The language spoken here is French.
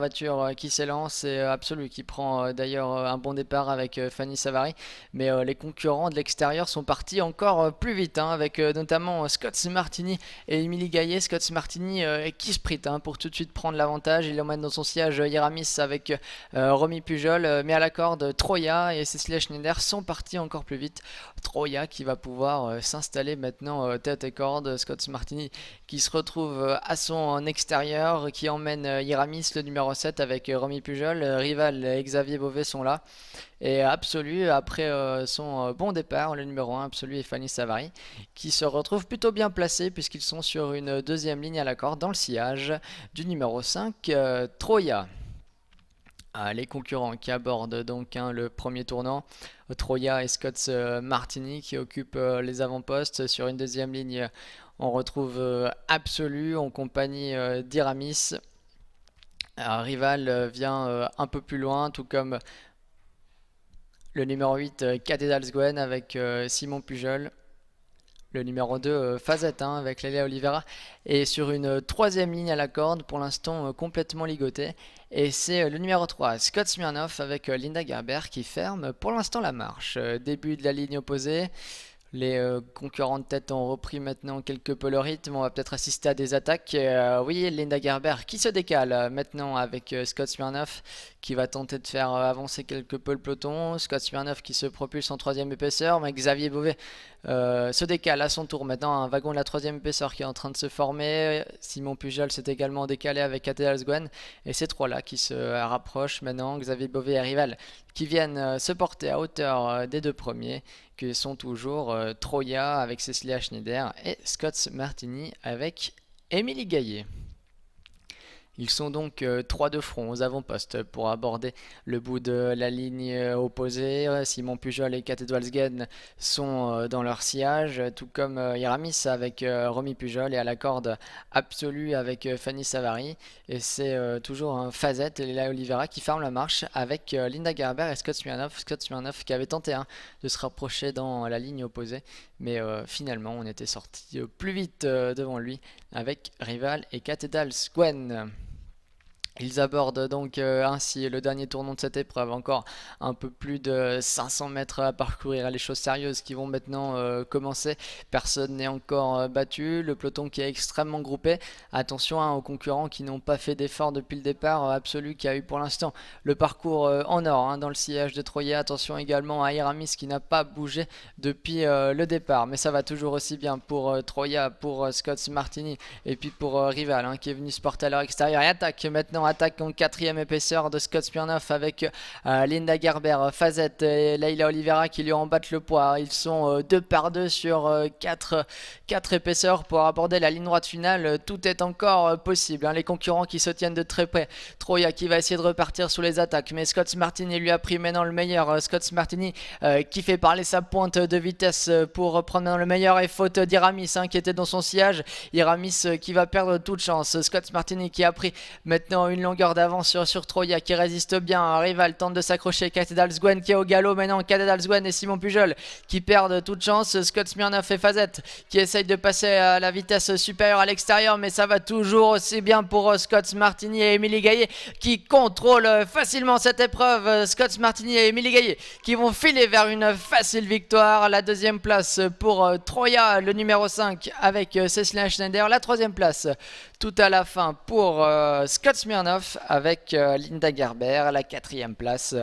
voiture qui s'élance et Absolu qui prend d'ailleurs un bon départ avec Fanny Savary. Mais les concurrents de l'extérieur sont partis encore plus vite, hein, avec notamment Scott Martini et Émilie Gaillet. Scott Martini qui sprint, hein, pour tout de suite prendre l'avantage. Il emmène dans son siège Iramis avec Romy Pujol, mais à la corde Troya et Cecilia Schneider sont partis encore plus vite. Troya qui va pouvoir s'installer maintenant tête et corde. Scott Martini qui se retrouve à son extérieur, qui emmène Iramis le numéro 7 avec Romy Pujol. Rival et Xavier Beauvais sont là. Et Absolu, après son bon départ, le numéro 1, Absolu et Fanny Savary, qui se retrouvent plutôt bien placés puisqu'ils sont sur une deuxième ligne à la corde dans le sillage du numéro 5, Troya. Les concurrents qui abordent donc, hein, le premier tournant, Troya et Scott Martini qui occupent les avant-postes. Sur une deuxième ligne, on retrouve Absolu en compagnie d'Iramis. Rival vient un peu plus loin, tout comme le numéro 8, Cathedral Gwen avec Simon Pujol. Le numéro 2, Fazette, hein, avec Lélia Oliveira. Et sur une troisième ligne à la corde, pour l'instant complètement ligotée. Et c'est le numéro 3, Scott Smirnoff, avec Linda Gerber qui ferme pour l'instant la marche. Début de la ligne opposée. Les concurrents de tête ont repris maintenant quelque peu le rythme. On va peut-être assister à des attaques. Oui, Linda Gerber qui se décale maintenant avec Scott Smirnoff qui va tenter de faire avancer quelque peu le peloton. Scott Smirnoff qui se propulse en troisième épaisseur. Mais Xavier Beauvais se décale à son tour maintenant. Un wagon de la troisième épaisseur qui est en train de se former. Simon Pujol s'est également décalé avec Cathedral Gwen. Et ces trois-là qui se rapprochent maintenant. Xavier Beauvais et Rival qui viennent se porter à hauteur des deux premiers, qui sont toujours Troya avec Cecilia Schneider et Scott Martini avec Émilie Gaillet. Ils sont donc 3 de front aux avant-postes pour aborder le bout de la ligne opposée. Simon Pujol et Cathedral Gwen sont dans leur sillage, tout comme Iramis avec Romy Pujol, et à la corde Absolu avec Fanny Savary. Et c'est toujours un Fazette et Léla Oliveira qui ferment la marche avec Linda Gerber et Scott Smirnoff. Scott Smirnoff qui avait tenté, hein, de se rapprocher dans la ligne opposée, mais finalement on était sorti plus vite devant lui avec Rival et Cathedral Gwen. Ils abordent donc ainsi le dernier tournant de cette épreuve. Encore un peu plus de 500 mètres à parcourir. Les choses sérieuses qui vont maintenant commencer. Personne n'est encore battu. Le peloton qui est extrêmement groupé. Attention, hein, aux concurrents qui n'ont pas fait d'effort depuis le départ. Absolu qui a eu pour l'instant le parcours en or, hein, dans le sillage de Troya. Attention également à Iramis qui n'a pas bougé depuis le départ. Mais ça va toujours aussi bien pour Troya, pour Scott Martini et puis pour Rival, hein, qui est venu se porter à leur extérieur. Et attaque maintenant. Attaque en quatrième épaisseur de Scott Smirnoff avec Linda Gerber, Fazette et Leila Oliveira qui lui en battent le poids. Ils sont 2 par 2 sur 4 épaisseurs pour aborder la ligne droite finale. Tout est encore possible, hein. Les concurrents qui se tiennent de très près. Troya qui va essayer de repartir sous les attaques, mais Scott Martini lui a pris maintenant le meilleur. Scott Martini qui fait parler sa pointe de vitesse pour prendre maintenant le meilleur, et faute d'Iramis, hein, qui était dans son sillage. Iramis qui va perdre toute chance. Scott Martini qui a pris maintenant une longueur d'avance sur Troya qui résiste bien. Rival tente de s'accrocher. Cathedral Gwen qui est au galop maintenant. Cathedral Gwen et Simon Pujol qui perdent toute chance. Scott Smirnoff et Fazette qui essayent de passer à la vitesse supérieure à l'extérieur, mais ça va toujours aussi bien pour Scott Martini et Émilie Gaillet qui contrôlent facilement cette épreuve. Scott Martini et Émilie Gaillet qui vont filer vers une facile victoire. La deuxième place pour Troya, le numéro 5 avec Cecilia Schneider. La troisième place tout à la fin pour Scott Smirnoff avec Linda Gerber. La quatrième place